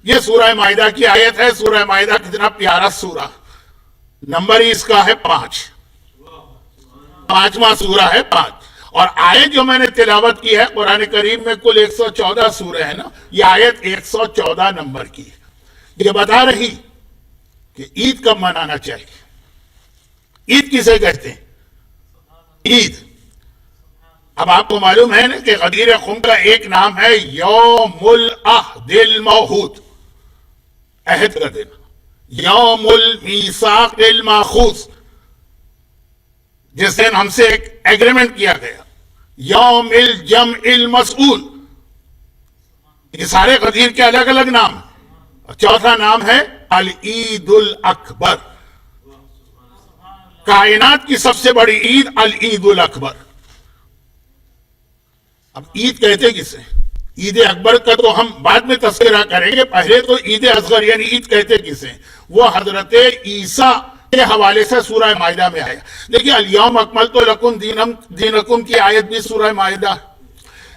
یہ سورہ مائدہ کی آیت ہے. سورہ مائدہ کتنا پیارا سورہ, نمبر ہی اس کا ہے 5, 5واں سورہ ہے 5. اور آیت جو میں نے تلاوت کی ہے, قرآن کریم میں کل 114 سورہ ہے نا, یہ آیت 114 نمبر کی ہے. یہ بتا رہی کہ عید کب منانا چاہیے. عید کسے کہتے ہیں؟ عید. اب آپ کو معلوم ہے نا کہ غدیر خم کا ایک نام ہے یوم العہد الموعود, عہد کا دن. یوم المیثاق الماخوذ, جس دن ہم سے ایک ایگریمنٹ کیا گیا. یوم الجمع المسئول. یہ سارے غدیر کے الگ الگ نام ہیں. چوتھا نام ہے العید الاکبر, کائنات کی سب سے بڑی عید العید الاکبر. اب عید کہتے کسے؟ عید اکبر کا تو ہم بعد میں تذکرہ کریں گے, پہلے تو عید اصغر یعنی عید کہتے کسے؟ وہ حضرت عیسیٰ کے حوالے سے سورہ مائدہ میں آیا. دیکھیے الیوم اکملت لکم دینکم کی آیت بھی سورہ مائدہ,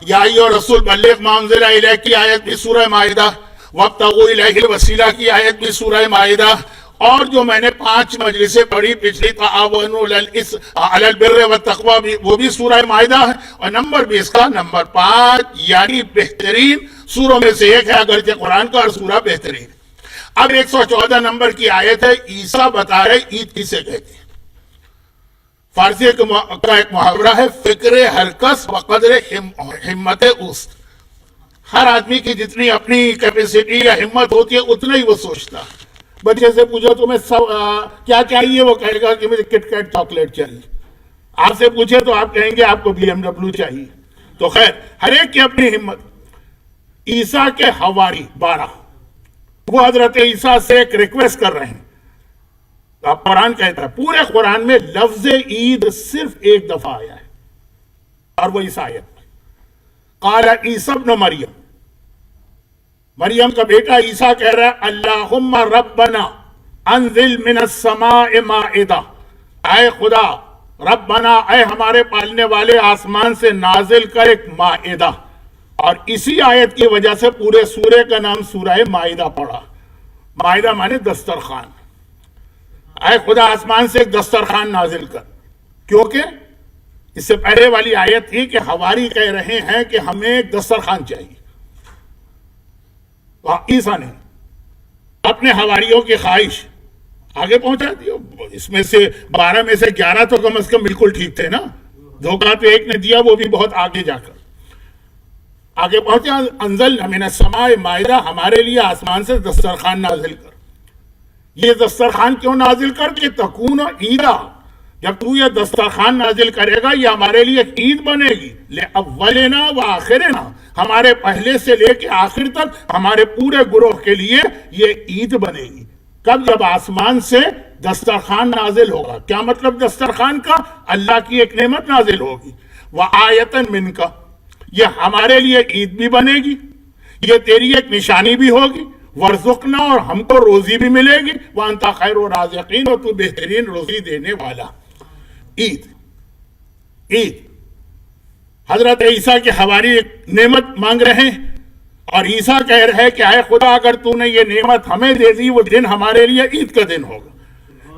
یا ایھا الرسول بلغ ما انزل الیک کی آیت بھی سورہ مائدہ, وابتغوا الیہ الوسیلہ کی آیت بھی سورہ مائدہ, اور جو میں نے 5 مجلسیں پڑھی پچھلی تعاونوا علی البر والتقوی وہ بھی سورہ مائدہ ہے. اور نمبر بھی اس کا نمبر 5 یعنی بہترین سوروں میں سے ایک ہے, اگرچہ قرآن کا اور سورہ بہترین. اب 114 نمبر کی آیت ہے. عیسیٰ بتا رہے عید کسے کہتے ہیں. فارسی کا ایک محاورہ ہے, فکر ہر کس بقدر ہمت اوست. ہر آدمی کی جتنی اپنی کیپیسٹی یا ہمت ہوتی ہے اتنا ہی وہ سوچتا. بچے سے پوچھو تمہیں کیا چاہیے, وہ کہے گا کہ مجھے کٹ کیٹ چاکلیٹ چاہیے. آپ سے پوچھے تو آپ کہیں گے آپ کو BMW چاہیے. تو خیر ہر ایک کی اپنی ہمت. عیسیٰ کے حواری 12 وہ حضرت عیسیٰ سے ایک ریکویسٹ کر رہے ہیں. اب قرآن کہتا ہے پورے قرآن میں لفظ عید صرف ایک دفعہ آیا ہے, اور وہ اس آیت میں قال عیسی ابن مریم. مریم کا بیٹا عیسیٰ کہہ رہا ہے اللہم ربنا انزل من السماء مائدہ, اے خدا ربنا اے ہمارے پالنے والے آسمان سے نازل کر ایک مائدہ. اور اسی آیت کی وجہ سے پورے سورے کا نام سورہ مائدہ پڑا. مائدہ مانے دسترخوان. اے خدا آسمان سے ایک دسترخوان نازل کر, کیونکہ اس سے پہلے والی آیت تھی کہ حواری کہہ رہے ہیں کہ ہمیں ایک دسترخوان چاہیے. عیسیٰ نے اپنے حواریوں کی خواہش آگے پہنچا دی. اس میں سے 12 میں سے 11 تو کم از کم بالکل ٹھیک تھے نا, دھوکہ تو ایک نے دیا وہ بھی بہت آگے جا کر آگے پہنچا. انزل من السماء مائدہ, ہمارے لیے آسمان سے دسترخوان نازل کر. یہ دسترخوان کیوں نازل کر کہ تکون عیدہ, جب تو یہ دسترخوان نازل کرے گا یہ ہمارے لیے عید بنے گی. لأولنا و آخرنا, ہمارے پہلے سے لے کے آخر تک ہمارے پورے گروہ کے لیے یہ عید بنے گی. کب؟ جب آسمان سے دسترخوان نازل ہوگا. کیا مطلب دسترخوان کا؟ اللہ کی ایک نعمت نازل ہوگی. وآیۃ منک, یہ ہمارے لیے عید بھی بنے گی, یہ تیری ایک نشانی بھی ہوگی. ورزقنا, اور ہم کو روزی بھی ملے گی. وانت خیر الرازقین, اور تو بہترین روزی دینے والا. عید عید حضرت عیسیٰ کے حواری ایک نعمت مانگ رہے ہیں, اور عیسیٰ کہہ رہے کہ اے خدا اگر تو نے یہ نعمت ہمیں دے دی وہ دن ہمارے لیے عید کا دن ہوگا.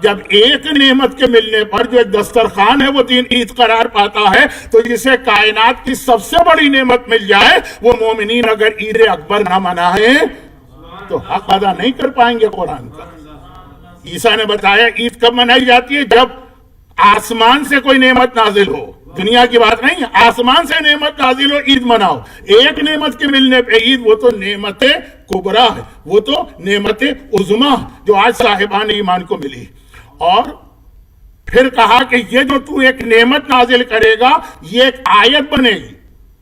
جب ایک نعمت کے ملنے پر جو ایک دسترخوان ہے وہ دن عید قرار پاتا ہے, تو جسے کائنات کی سب سے بڑی نعمت مل جائے وہ مومنین اگر عید اکبر نہ منائیں تو حق ادا نہیں کر پائیں گے قرآن کا. عیسیٰ نے بتایا عید کب منائی جاتی ہے؟ جب آسمان سے کوئی نعمت نازل ہو. دنیا کی بات نہیں, آسمان سے نعمت نازل ہو عید مناؤ. ایک نعمت کے ملنے پہ عید, وہ تو نعمت کبریٰ ہے, وہ تو نعمت عظمیٰ جو آج صاحبان ایمان کو ملی. اور پھر کہا کہ یہ جو تو ایک نعمت نازل کرے گا یہ ایک آیت بنے گی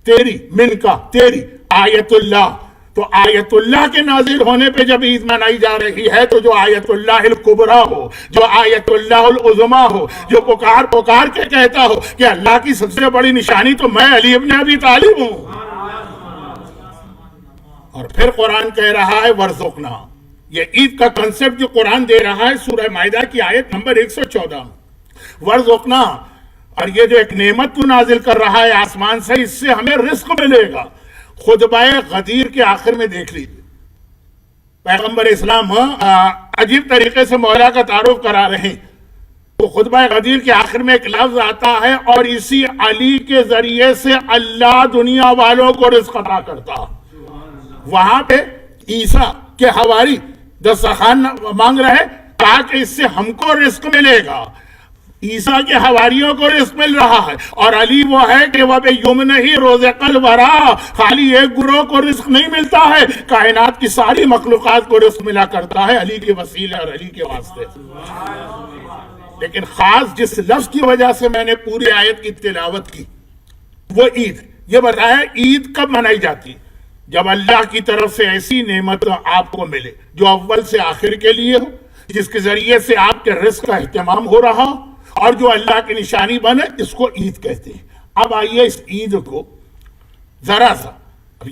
تیری, من کا, تیری آیت اللہ. تو آیت اللہ کے نازل ہونے پہ جب عید منائی جا رہی ہے تو جو آیت اللہ الکبریٰ ہو, جو آیت اللہ العظمیٰ ہو, جو پکار کے کہتا ہو کہ اللہ کی سب سے بڑی نشانی تو میں علی ابن ابی طالب ہوں. اور پھر قرآن کہہ رہا ہے ورزقنا. یہ عید کا کنسپٹ جو قرآن دے رہا ہے سورہ مائدہ کی آیت نمبر 114 ورزقنا. اور یہ جو ایک نعمت تو نازل کر رہا ہے آسمان سے, اس سے ہمیں رزق ملے گا. خطبہ غدیر کے آخر میں دیکھ لیجیے, پیغمبر اسلام عجیب طریقے سے مولا کا تعارف کرا رہے ہیں. تو خطبہ غدیر کے آخر میں ایک لفظ آتا ہے اور اسی علی کے ذریعے سے اللہ دنیا والوں کو رزق عطا کرتا. وہاں پہ عیسیٰ کے حواری دسترخوان مانگ رہے، کہا کہ اس سے ہم کو رزق ملے گا. عیسیٰ کے حواریوں کو رزق مل رہا ہے، اور علی وہ ہے کہ وہ بے یمن ہی روزق الورا، خالی ایک گروہ کو رزق نہیں ملتا ہے، کائنات کی ساری مخلوقات کو رزق ملا کرتا ہے علی کے وسیلے اور علی کے واسطے. لیکن خاص جس لفظ کی وجہ سے میں نے پوری آیت کی تلاوت کی وہ عید. یہ بتایا عید کب منائی جاتی؟ جب اللہ کی طرف سے ایسی نعمت آپ کو ملے جو اول سے آخر کے لیے ہو، جس کے ذریعے سے آپ کے رزق کا اہتمام ہو رہا ہو، اور جو اللہ کی نشانی بنے، اس کو عید کہتے ہیں. اب آئیے اس عید کو ذرا سا،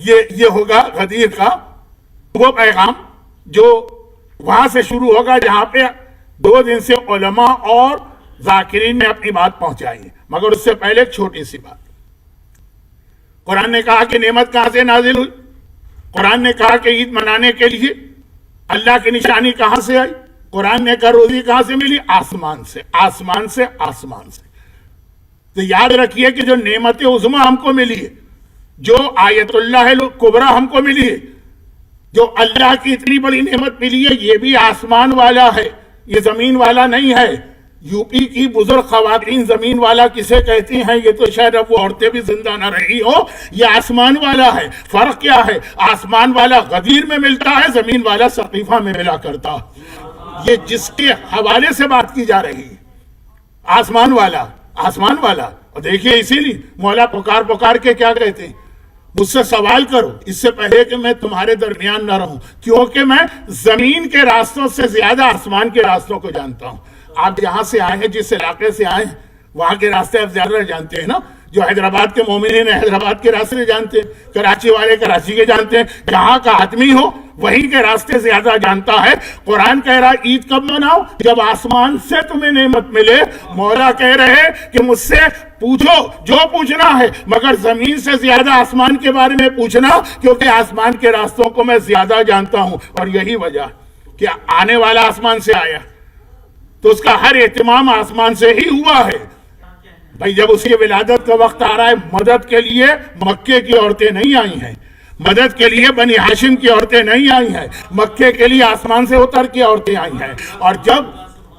یہ ہوگا غدیر کا وہ پیغام جو وہاں سے شروع ہوگا جہاں پہ 2 دن سے علماء اور ذاکرین نے اپنی بات پہنچائی ہے. مگر اس سے پہلے ایک چھوٹی سی بات. قرآن نے کہا کہ نعمت کہاں سے نازل ہوئی؟ قرآن نے کہا کہ عید منانے کے لیے اللہ کی نشانی کہاں سے آئی؟ قرآن نے کہا روزی کہاں سے ملی؟ آسمان سے، آسمان سے، آسمان سے. تو یاد رکھیے کہ جو نعمت عظمیٰ ہم کو ملی ہے، جو آیت اللہ کبریٰ ہم کو ملی ہے، جو اللہ کی اتنی بڑی نعمت ملی ہے، یہ بھی آسمان والا ہے، یہ زمین والا نہیں ہے. یو پی کی بزرگ خواتین زمین والا کسے کہتی ہیں؟ یہ تو شاید اب وہ عورتیں بھی زندہ نہ رہی ہو. یہ آسمان والا ہے. فرق کیا ہے؟ آسمان والا غدیر میں ملتا ہے، زمین والا سقیفہ میں ملا کرتا. یہ جس کے حوالے سے بات کی جا رہی ہے، آسمان والا، آسمان والا. اور دیکھیے اسی لیے مولا پکار کے کیا کہتے ہیں؟ مجھ سے سوال کرو اس سے پہلے کہ میں تمہارے درمیان نہ رہوں، کیونکہ میں زمین کے راستوں سے زیادہ آسمان کے راستوں کو جانتا ہوں. آپ جہاں سے آئے ہیں، جس علاقے سے آئے ہیں، وہاں کے راستے آپ زیادہ جانتے ہیں نا. جو حیدرآباد کے مومنین حیدرآباد کے راستے جانتے ہیں، کراچی والے کراچی کے جانتے ہیں، جہاں کا آدمی ہو وہیں کے راستے زیادہ جانتا ہے. قرآن کہہ رہا عید کب مناؤ؟ جب آسمان سے تمہیں نعمت ملے. مولا کہہ رہے کہ مجھ سے پوچھو جو پوچھنا ہے، مگر زمین سے زیادہ آسمان کے بارے میں پوچھنا، کیونکہ آسمان کے راستوں کو میں زیادہ جانتا ہوں. اور یہی وجہ کہ آنے والا آسمان سے آیا تو اس کا ہر اہتمام آسمان سے ہی ہوا ہے. بھائی جب اس کی ولادت کا وقت آ رہا ہے، مدد کے لیے مکے کی عورتیں نہیں آئی ہیں، مدد کے لیے بنی ہاشم کی عورتیں نہیں آئی ہیں، مکے کے لیے آسمان سے اتر کے عورتیں آئی ہیں. اور جب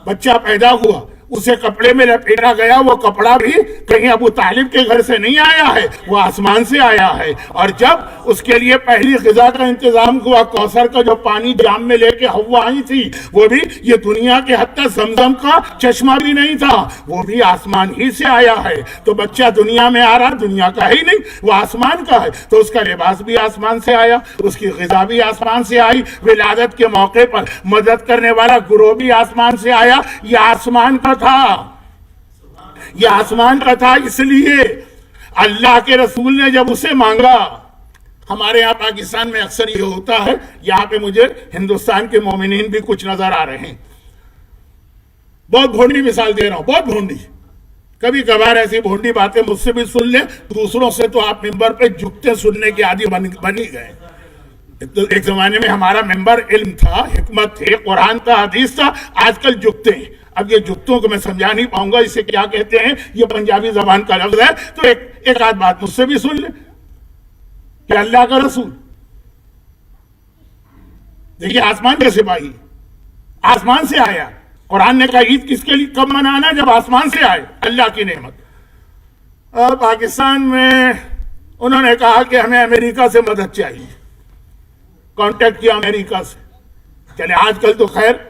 بچہ پیدا ہوا اسے کپڑے میں لپیٹا گیا، وہ کپڑا بھی کہیں ابو طالب کے گھر سے نہیں آیا ہے، وہ آسمان سے آیا ہے. اور جب اس کے لیے پہلی غذا کا انتظام ہوا، کوثر کا جو پانی جام میں لے کے حوا آئی تھی، وہ بھی یہ دنیا کے حتی زمزم کا چشمہ بھی نہیں تھا، وہ بھی آسمان ہی سے آیا ہے. تو بچہ دنیا میں آ رہا دنیا کا ہی نہیں، وہ آسمان کا ہے. تو اس کا لباس بھی آسمان سے آیا، اس کی غذا بھی آسمان سے آئی. ولادت کے موقع پر مدد کرنے والا گروہ بھی آسمان سے آیا. یہ آسمان کا تھا، یہ آسمان کا تھا. اس لیے اللہ کے رسول نے جب اسے مانگا، ہمارے یہاں پاکستان میں اکثر یہ ہوتا ہے، یہاں پہ مجھے ہندوستان کے مومنین بھی کچھ نظر آ رہے ہیں. بہت بھونڈی مثال دے رہا ہوں، بہت بھونڈی. کبھی کبھار ایسی بھونڈی باتیں مجھ سے بھی سن لیں، دوسروں سے تو آپ ممبر پہ جھکتے سننے کی عادی بن ہی گئے. ایک زمانے میں ہمارا ممبر علم تھا، حکمت تھے، قرآن تھا، حدیث تھا. آج کل جھکتے ہیں. اب یہ جھکتوں کو میں سمجھا نہیں پاؤں گا اسے کیا کہتے ہیں، یہ پنجابی زبان کا لفظ ہے. تو ایک آدھ بات مجھ سے بھی سن لیں کہ اللہ کا رسول دیکھیے آسمان کے سپاہی، آسمان سے آیا. قرآن نے کہا عید کس کے لیے کب منانا؟ جب آسمان سے آئے اللہ کی نعمت. پاکستان میں انہوں نے کہا کہ ہمیں امریکہ سے مدد چاہیے، کانٹیکٹ کیا امریکہ سے. چلے آج کل تو خیر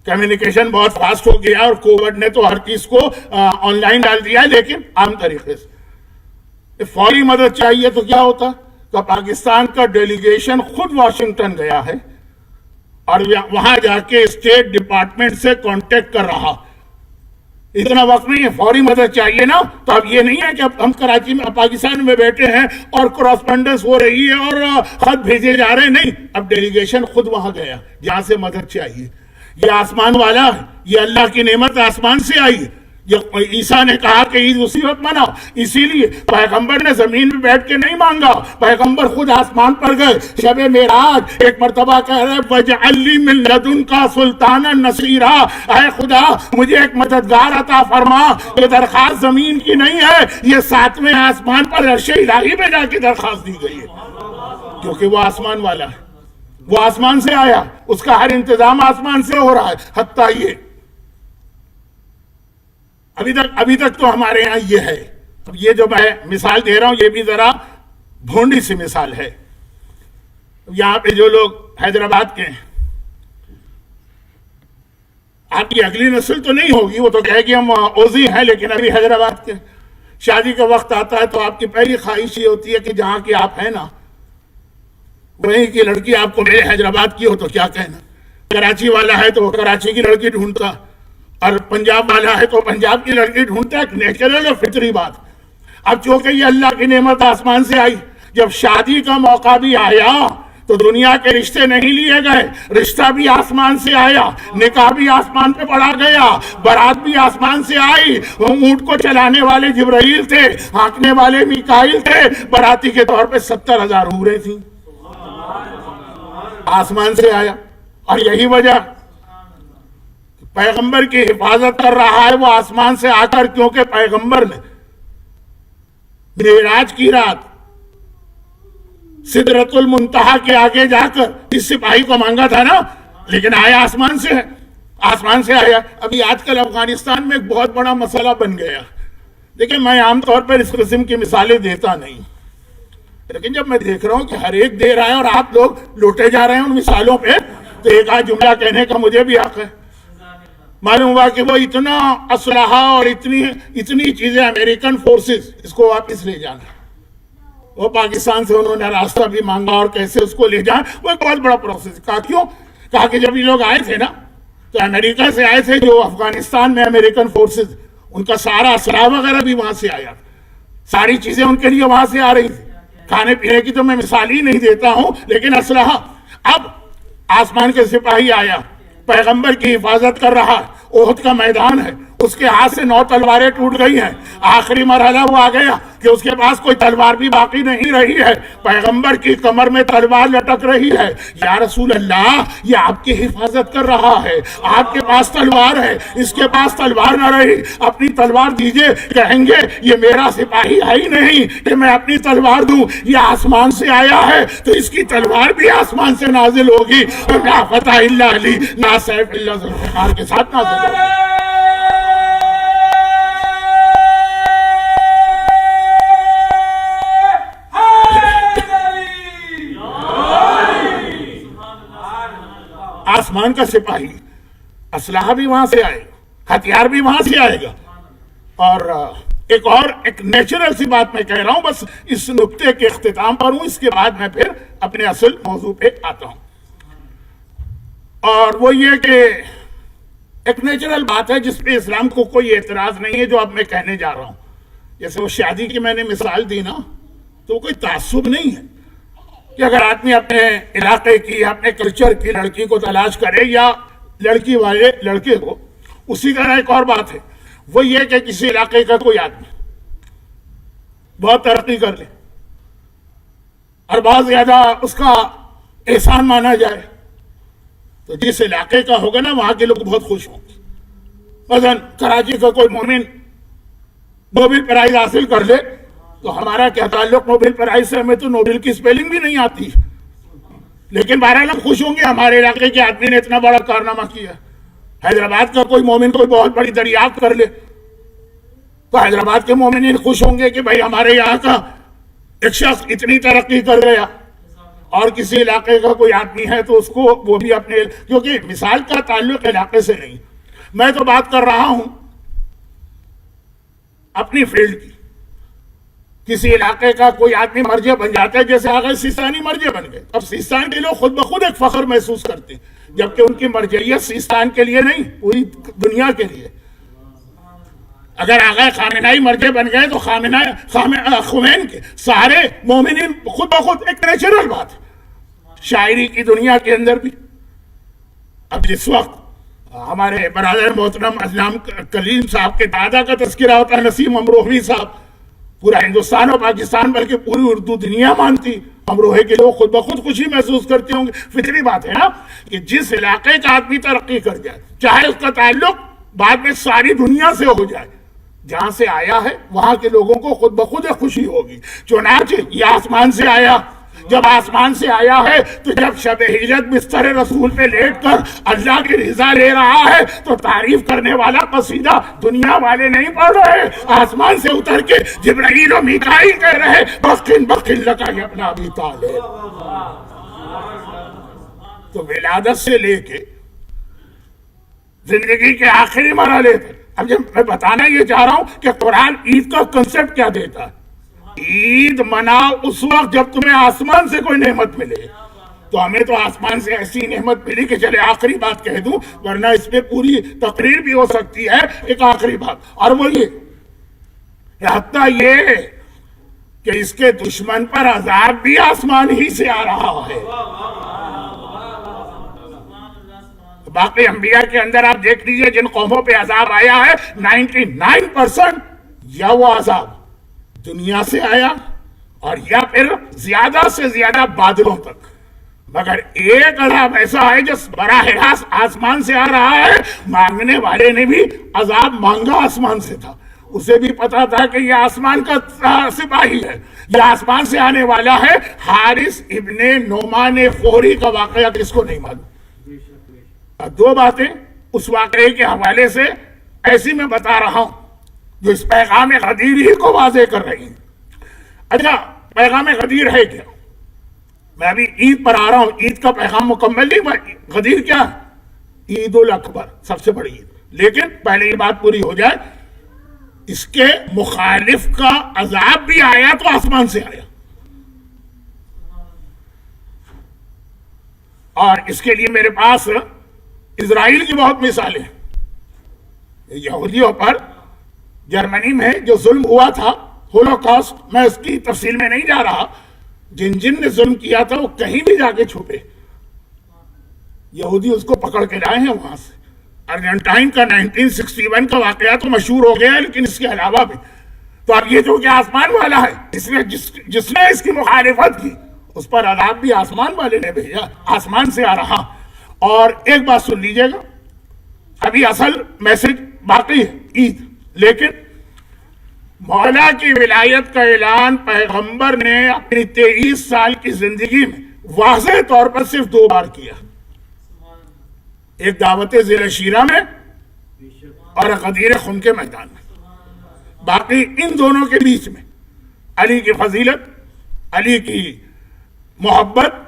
کمیونیکیشن بہت فاسٹ ہو گیا اور کووڈ نے تو ہر چیز کو آن لائن ڈال دیا ہے، لیکن عام طریقے سے فوری مدد چاہیے تو کیا ہوتا؟ تو پاکستان کا ڈیلیگیشن خود واشنگٹن گیا ہے اور وہاں جا کے اسٹیٹ ڈپارٹمنٹ سے کانٹیکٹ کر رہا. اتنا وقت نہیں ہے، فوری مدد چاہیے نا. تو اب یہ نہیں ہے کہ اب ہم کراچی میں پاکستان میں بیٹھے ہیں اور کراسپونڈنس ہو رہی ہے اور خط بھیجے جا رہے ہیں، نہیں. اب ڈیلیگیشن خود وہاں گیا جہاں سے مدد چاہیے. یہ آسمان والا ہے، یہ اللہ کی نعمت آسمان سے آئی. جب عیسیٰ نے کہا کہ عید اسی وقت مناؤ، اسی لیے پیغمبر نے زمین میں بیٹھ کے نہیں مانگا، پیغمبر خود آسمان پر گئے شب معراج، ایک مرتبہ کہہ رہے وَاجْعَلْ لِي مِن لَدُنْكَ سُلْطَانًا نَصِيرًا، اے خدا مجھے ایک مددگار عطا فرما۔ یہ درخواست زمین کی نہیں ہے، یہ ساتویں آسمان پر عرش الہی پہ جا کے درخواست دی گئی ہے، کیونکہ وہ آسمان والا ہے، وہ آسمان سے آیا، اس کا ہر انتظام آسمان سے ہو رہا ہے۔ حتیٰ یہ ابھی تک تو ہمارے یہاں یہ ہے۔ اب یہ جو میں مثال دے رہا ہوں یہ بھی ذرا بھونڈی سی مثال ہے۔ یہاں پہ جو لوگ حیدرآباد کے ہیں، آپ کی اگلی نسل تو نہیں ہوگی، وہ تو کہے گی ہم اوزی ہیں، لیکن ابھی حیدرآباد کے شادی کا وقت آتا ہے تو آپ کی پہلی خواہش یہ ہوتی ہے کہ جہاں کی آپ ہیں نا وہیں کی لڑکی آپ کو میرے حیدرآباد کی ہو تو کیا کہنا، کراچی والا ہے تو وہ کراچی کی لڑکی ڈھونڈتا، اور پنجاب والا ہے تو پنجاب کی لڑکی ڈھونڈتا ہے، نیچرل اور فطری بات۔ اب چونکہ یہ اللہ کی نعمت آسمان سے آئی، جب شادی کا موقع بھی آیا تو دنیا کے رشتے نہیں لیے گئے، رشتہ بھی آسمان سے آیا، نکاح بھی آسمان پہ پڑا گیا، برات بھی آسمان سے آئی۔ وہ اونٹ کو چلانے والے جبرائیل تھے، ہانکنے والے میکائیل تھے، براتی کے طور پہ 70,000 حوریں تھیں، آسمان سے آیا۔ اور یہی وجہ پیغمبر کی حفاظت کر رہا ہے وہ آسمان سے آ کر، کیونکہ پیغمبر نے معراج کی رات سدرۃ المنتہا کے آگے جا کر اس سپاہی کو مانگا تھا نا، لیکن آیا آسمان سے ہے، آسمان سے آیا۔ ابھی آج کل افغانستان میں ایک بہت بڑا مسئلہ بن گیا۔ دیکھیں میں عام طور پر اس قسم کی مثالیں دیتا نہیں، لیکن جب میں دیکھ رہا ہوں کہ ہر ایک دے رہا ہے اور آپ لوگ لوٹے جا رہے ہیں ان مثالوں پہ، تو ایک آدھ جملہ کہنے کا مجھے بھی حق ہے۔ معلوم ہوا کہ وہ اتنا اسلحہ اور اتنی چیزیں امریکن فورسز اس کو واپس لے جانا، وہ پاکستان سے انہوں نے راستہ بھی مانگا اور کیسے اس کو لے جائیں، وہ ایک بہت بڑا پروسیس۔ کہا کیوں؟ کہا کہ جب یہ لوگ آئے تھے نا تو امریکہ سے آئے تھے، جو افغانستان میں امریکن فورسز، ان کا سارا اسلحہ وغیرہ بھی وہاں سے آیا، ساری چیزیں ان کے لیے وہاں سے آ رہی تھی۔ کھانے پینے کی تو میں مثال ہی نہیں دیتا ہوں، لیکن اسلحہ۔ اب آسمان کے سپاہی آیا، پیغمبر کی حفاظت کر رہا ہے، احد کا میدان ہے، اس کے ہاتھ سے 9 تلواریں ٹوٹ گئی ہیں، آخری مرحلہ وہ آ گیا کہ اس کے پاس کوئی تلوار بھی باقی نہیں رہی ہے، پیغمبر کی کمر میں تلوار لٹک رہی ہے۔ یا رسول اللہ یہ آپ کی حفاظت کر رہا ہے، آپ کے پاس تلوار ہے، اس کے پاس تلوار نہ رہی، اپنی تلوار دیجئے۔ کہیں گے یہ میرا سپاہی ہے ہی نہیں کہ میں اپنی تلوار دوں، یہ آسمان سے آیا ہے تو اس کی تلوار بھی آسمان سے نازل ہوگی، اور لا فتح الا علی، لا سیف الا ذوالفقار کے ساتھ نازل ہوگی۔ آسمان کا سپاہی، اسلحہ بھی وہاں سے آئے گا، ہتھیار بھی وہاں سے آئے گا۔ اور ایک نیچرل سی بات میں کہہ رہا ہوں، بس اس نقطے کے اختتام پر ہوں، اس کے بعد میں پھر اپنے اصل موضوع پہ آتا ہوں۔ اور وہ یہ کہ ایک نیچرل بات ہے جس پہ اسلام کو کوئی اعتراض نہیں ہے، جو اب میں کہنے جا رہا ہوں۔ جیسے وہ شادی کی میں نے مثال دی نا، تو کوئی تعصب نہیں ہے کہ اگر آدمی اپنے علاقے کی، اپنے کلچر کی لڑکی کو تلاش کرے یا لڑکی والے لڑکے کو۔ اسی طرح ایک اور بات ہے، وہ یہ کہ کسی علاقے کا کوئی آدمی بہت ترقی کر لے اور بہت زیادہ اس کا احسان مانا جائے، تو جس علاقے کا ہوگا نا وہاں کے لوگ بہت خوش ہوں گے۔ مثلا کراچی کا کوئی مومن نوبل پرائز حاصل کر لے تو ہمارا کیا تعلق نوبل پرائز سے، ہمیں تو نوبل کی سپیلنگ بھی نہیں آتی، لیکن بہرحال ہم خوش ہوں گے ہمارے علاقے کے آدمی نے اتنا بڑا کارنامہ کیا۔ حیدرآباد کا کوئی مومن کوئی بہت بڑی دریافت کر لے تو حیدرآباد کے مومنین خوش ہوں گے کہ بھائی ہمارے یہاں کا ایک شخص اتنی ترقی کر گیا۔ اور کسی علاقے کا کوئی آدمی ہے تو اس کو وہ بھی اپنے، کیونکہ مثال کا تعلق علاقے سے نہیں، میں تو بات کر رہا ہوں اپنی فیلڈ کی۔ کسی علاقے کا کوئی آدمی مرجع بن جاتا ہے، جیسے آغا سیستانی مرجع بن گئے، اب سیستان کے لوگ خود بخود ایک فخر محسوس کرتے ہیں، جبکہ ان کی مرجعیت سیستان کے لیے نہیں، پوری دنیا کے لیے۔ اگر آغا خامنائی مرجع بن گئے تو خمین کے سارے مومنین خود بخود، ایک نیچرل بات ہے۔ شاعری کی دنیا کے اندر بھی اب جس وقت ہمارے برادر محترم اسلام کلیم صاحب کے دادا کا تذکرہ ہوتا ہے، نسیم امروہوی صاحب. پورا ہندوستان اور پاکستان بلکہ پوری اردو دنیا مانتی. امروہے کے لوگ خود بخود خوشی محسوس کرتے ہوں گے. فطری بات ہے نا کہ جس علاقے کا آدمی ترقی کر جائے، چاہے اس کا تعلق بعد میں ساری دنیا سے ہو جائے، جہاں سے آیا ہے وہاں کے لوگوں کو خود بخود خوشی ہوگی. چنانچہ یہ آسمان سے آیا. جب آسمان سے آیا ہے تو جب شب ہجرت بستر رسول پہ لیٹ کر اللہ کی رضا لے رہا ہے تو تعریف کرنے والا قصیدہ دنیا والے نہیں پڑھ رہے، آسمان سے اتر کے جبرائیل و میکائیل کہہ رہے بخن بخن لکا یا ابن ابی طالب. تو ولادت سے لے کے زندگی کے آخری مرحلے تک. اب جب میں بتانا یہ چاہ رہا ہوں کہ قرآن عید کا کنسپٹ کیا دیتا ہے. عید مناؤ اس وقت جب تمہیں آسمان سے کوئی نعمت ملے. تو ہمیں تو آسمان سے ایسی نعمت ملی کہ چلے آخری بات کہہ دوں، ورنہ اس میں پوری تقریر بھی ہو سکتی ہے. ایک آخری بات، اور وہ یہ حتیٰ یہ کہ اس کے دشمن پر عذاب بھی آسمان ہی سے آ رہا ہے. باقی انبیاء کے اندر آپ دیکھ لیجئے جن قوموں پہ عذاب آیا ہے 99% یا وہ عذاب دنیا سے آیا اور یا پھر زیادہ سے زیادہ بادلوں تک. مگر ایک عذاب ایسا ہے جو براہ راست آسمان سے آ رہا ہے. مانگنے والے نے بھی عذاب مانگا آسمان سے تھا، اسے بھی پتا تھا کہ یہ آسمان کا سپاہی ہے، یہ آسمان سے آنے والا ہے. حارث ابن نعمان فوری کا واقعہ کس کو نہیں معلوم. دو باتیں اس واقعے کے حوالے سے ایسی میں بتا رہا ہوں جو اس پیغام غدیر ہی کو واضح کر رہی ہیں. اچھا، پیغام غدیر ہے کیا؟ میں ابھی عید پر آ رہا ہوں. عید کا پیغام مکمل نہیں. غدیر کیا ہے؟ عید الاکبر، سب سے بڑی عید. لیکن پہلے یہ بات پوری ہو جائے، اس کے مخالف کا عذاب بھی آیا تو آسمان سے آیا. اور اس کے لیے میرے پاس اسرائیل کی بہت مثالیں ہیں. یہودیوں پر جرمنی میں جو ظلم ہوا تھا، ہولوکاسٹ، میں اس کی تفصیل میں نہیں جا رہا. جن نے ظلم کیا تھا وہ کہیں بھی جا کے چھپے. یہودی اس کو پکڑ کے لائے ہیں وہاں سے. ارجنٹائن کا 1961 کا واقعہ تو مشہور ہو گیا ہے، لیکن اس کے علاوہ بھی. تو اب یہ جو کہ آسمان والا ہے، جس نے اس کی مخالفت کی اس پر عذاب بھی آسمان والے نے بھیجا، آسمان سے آ رہا. اور ایک بات سن لیجئے گا، ابھی اصل میسج باقی ہے عید. لیکن مولا کی ولایت کا اعلان پیغمبر نے اپنی 23 سال کی زندگی میں واضح طور پر صرف 2 بار کیا. ایک دعوت ذی الشیرہ میں اور غدیر خم کے میدان میں. باقی ان دونوں کے بیچ میں علی کی فضیلت، علی کی محبت،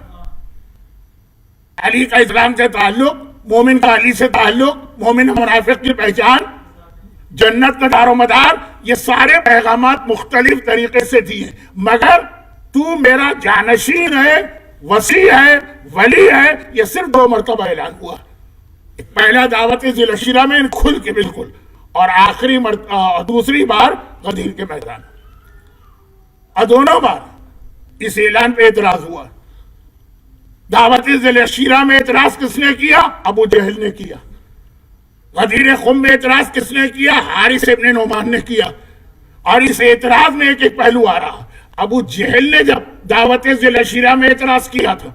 علی کا اسلام سے تعلق، مومن کا علی سے تعلق، مومن منافق کی پہچان، جنت کا دار و مدار، یہ سارے پیغامات مختلف طریقے سے دیے. مگر تو میرا جانشین ہے، وسیع ہے، ولی ہے، یہ صرف 2 مرتبہ اعلان ہوا. پہلا دعوت ذی الشیرہ میں کھل کے بالکل، اور آخری دوسری بار غدیر کے میدان. اور دونوں بار اس اعلان پہ اعتراض ہوا. دعوت ذی الشیرہ میں اعتراض کس نے کیا؟ ابو جہل نے کیا. غدیر خم میں اعتراض کس نے کیا؟ حارث ابن نعمان نے کیا. اور اس اعتراض میں ایک پہلو آ رہا. ابو جہل نے جب دعوت ذی الشیرہ میں اعتراض کیا تھا،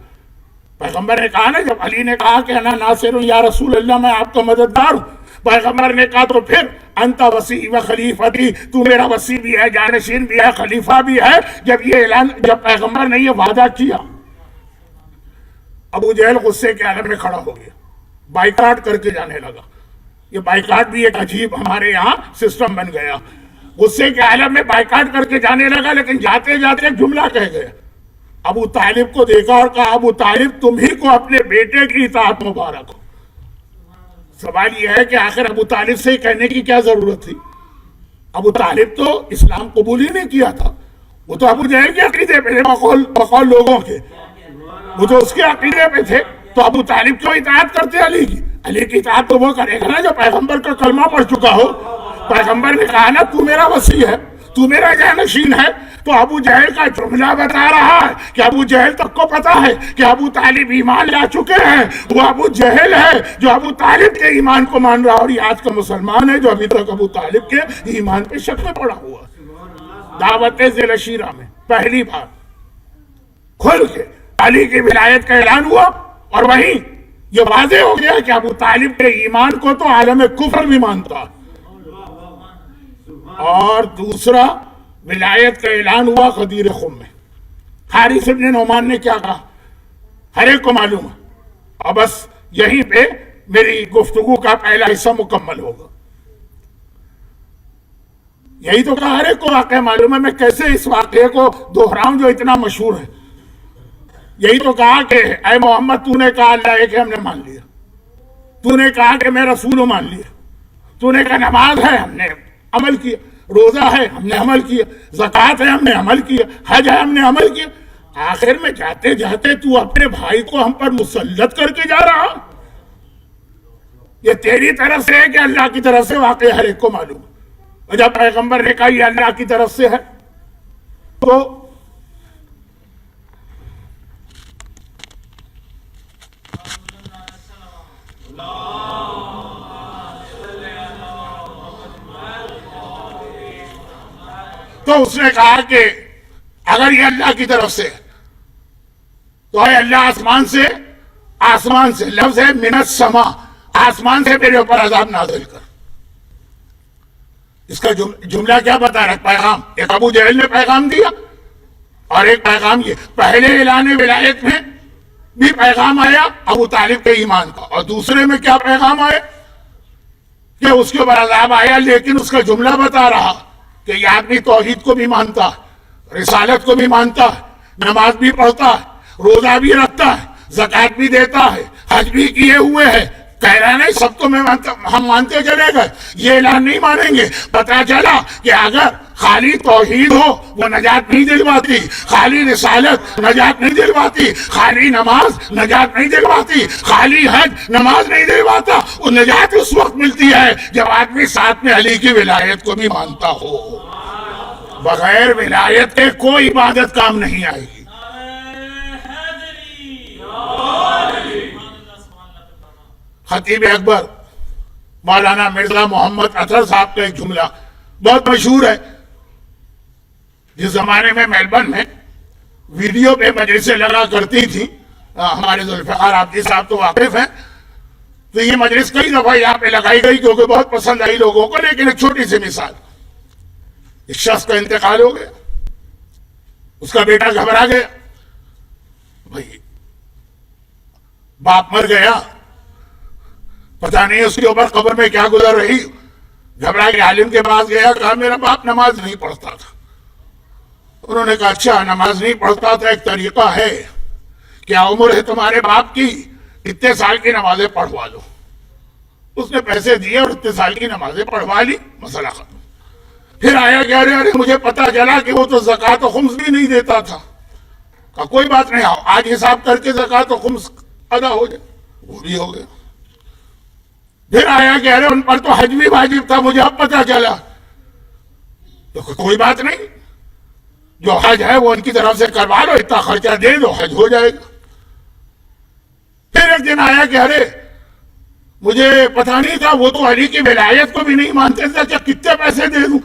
پیغمبر نے کہا نا، جب علی نے کہا کہ انا ناصر یا رسول اللہ، میں آپ کا مددگار ہوں، پیغمبر نے کہا تو پھر انت وصی و خلیفتی، تو میرا وصی بھی ہے، جانشین بھی ہے، خلیفہ بھی ہے. جب پیغمبر نے یہ وعدہ کیا، ابو جہل غصے کے عالم میں کھڑا ہو گیا، بائیکاٹ کر کے جانے لگا. یہ بائیکاٹ بھی ایک عجیب ہمارے یہاں سسٹم بن گیا. غصے کے عالم میں بائیکاٹ کر کے جانے لگا، لیکن جاتے جاتے ایک جملہ کہہ گیا. ابو طالب کو دیکھا اور کہا، ابو طالب تم ہی کو اپنے بیٹے کی اطاعت مبارک ہو. سوال یہ ہے کہ آخر ابو طالب سے کہنے کی کیا ضرورت تھی؟ ابو طالب تو اسلام قبول ہی نہیں کیا تھا. وہ تو ابو جہل کے عقیدے پہ تھے، بقول لوگوں کے، وہ تو اس کے عقیدے پہ تھے. تو ابو طالب کیوں اطاعت کرتے علی کی؟ علی کی اطاعت تو وہ کرے گا نا جو پیغمبر کا کلمہ پڑھ چکا ہو. پیغمبر نے کہا نا تو میرا وصی ہے، تو میرا جانشین ہے. تو ابو جہل کا جملہ بتا رہا ہے کہ ابو جہل تک کو پتا ہے کہ ابو طالب ایمان لا چکے ہیں. وہ ابو جہل ہے جو ابو طالب کے ایمان کو مان رہا، اور یہ آج کا مسلمان ہے جو ابھی تک ابو طالب کے ایمان پہ شک میں پڑا ہوا. دعوت ذیل شیرہ میں پہلی بار کھل کے علی کی ولایت کا اعلان ہوا، اور وہیں یہ واضح ہو گیا کہ ابو طالب کے ایمان کو تو عالم کفر بھی مانتا. اور دوسرا ولایت کا اعلان ہوا غدیر خم میں. حارث بن نعمان نے کیا کہا ہر ایک کو معلوم ہے، اور بس یہیں پہ میری گفتگو کا پہلا حصہ مکمل ہوگا. یہی تو کہا ہر ایک کو واقعہ معلوم ہے، میں کیسے اس واقعے کو دہراؤں جو اتنا مشہور ہے. یہی تو کہا کہ اے محمد تو نے کہا اللہ ایک ہے، ہم نے مان لیا. تو نے کہا کہ میں رسول ہوں، مان لیا. تو نے کہا نماز ہے، ہم نے عمل کیا. روزہ ہے، ہم نے عمل کیا. زکوٰۃ ہے، ہم نے عمل کیا. حج ہے، ہم نے عمل کیا. آخر میں جاتے جاتے تو اپنے بھائی کو ہم پر مسلط کر کے جا رہا. یہ تیری طرف سے ہے کہ اللہ کی طرف سے؟ واقعہ ہر ایک کو معلوم. اور جب پیغمبر نے کہا یہ اللہ کی طرف سے ہے تو اس نے کہا کہ اگر یہ اللہ کی طرف سے تو اے اللہ آسمان سے لفظ ہے من السما، آسمان سے میرے اوپر عذاب نازل کر. اس کا جملہ کیا بتا رہا ہے؟ پیغام. ایک ابو جہل نے پیغام دیا، اور ایک پیغام یہ پہلے اعلان ولایت میں بھی پیغام آیا ابو طالب کے ایمان کا، اور دوسرے میں کیا پیغام آیا کہ اس کے اوپر عذاب آیا. لیکن اس کا جملہ بتا رہا کہ یہ آدمی توحید کو بھی مانتا ہے، رسالت کو بھی مانتا ہے، نماز بھی پڑھتا ہے، روزہ بھی رکھتا ہے، زکوٰۃ بھی دیتا ہے، حج بھی کیے ہوئے ہے. کہہ رہا نہیں سب تو میں مانتا، ہم مانتے چلے گئے، یہ اعلان نہیں مانیں گے. پتا چلا کہ اگر خالی توحید ہو وہ نجات نہیں دلواتی، خالی رسالت نجات نہیں دلواتی، خالی نماز نجات نہیں دلواتی، خالی حج نماز نہیں دلواتا. وہ نجات اس وقت ملتی ہے جب آدمی ساتھ میں علی کی ولایت کو بھی مانتا ہو. بغیر ولایت کے کوئی عبادت کام نہیں آئے گی. خطیب اکبر مولانا مرزا محمد اطہر صاحب کا ایک جملہ بہت مشہور ہے. جس زمانے میں میلبرن میں ویڈیو پہ مجلسیں لگا کرتی تھی، ہمارے ذوالفقار عابدی صاحب تو واقف ہیں، تو یہ مجلس کئی دفعہ یہاں پہ لگائی گئی کیونکہ بہت پسند آئی لوگوں کو. لیکن ایک چھوٹی سی مثال، ایک شخص کا انتقال ہو گیا، اس کا بیٹا گھبرا گیا، بھائی باپ مر گیا، پتہ نہیں اس کے اوپر قبر میں کیا گزر رہی. گھبرا کے عالم کے پاس گیا، کہا میرا باپ نماز نہیں پڑھتا تھا. انہوں نے کہا اچھا نماز نہیں پڑھتا تھا، ایک طریقہ ہے، کیا عمر ہے تمہارے باپ کی؟ اتنے سال کی نمازیں پڑھوا لو. اس نے پیسے دیے اور اتنے سال کی نمازیں پڑھوا لی، مسئلہ ختم. پھر آیا کہ ارے مجھے پتا چلا کہ وہ تو زکوٰۃ و خمس بھی نہیں دیتا تھا. کہا کوئی بات نہیں، آؤ آج حساب کر کے زکوٰۃ و خمس ادا ہو جائے. وہ بھی ہو گیا. پھر آیا کہ ارے ان پر تو حج بھی واجب تھا، مجھے اب پتا چلا. تو کوئی بات نہیں، جو حج ہے وہ ان کی طرف سے کروا لو، اتنا خرچہ دے دو، حج ہو جائے گا. پھر ایک دن آیا کہ ارے مجھے پتا نہیں تھا، وہ تو علی کی ولایت کو بھی نہیں مانتے تھے، کہ کتنے پیسے دے دوں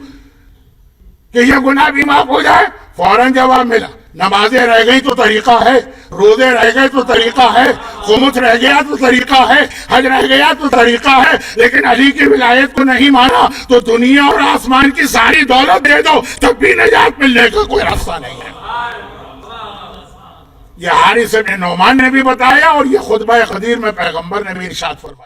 کہ یہ گناہ بھی معاف ہو جائے. فوراً جواب ملا، نمازیں رہ گئی تو طریقہ ہے، روزے رہ گئے تو طریقہ ہے، خمس رہ گیا تو طریقہ ہے، حج رہ گیا تو طریقہ ہے، لیکن علی کی ولایت کو نہیں مانا تو دنیا اور آسمان کی ساری دولت دے دو تب بھی نجات ملنے کا کوئی راستہ نہیں ہے. یہ حارث بن نعمان نے بھی بتایا، اور یہ خطبہ غدیر میں پیغمبر نے بھی ارشاد فرمایا.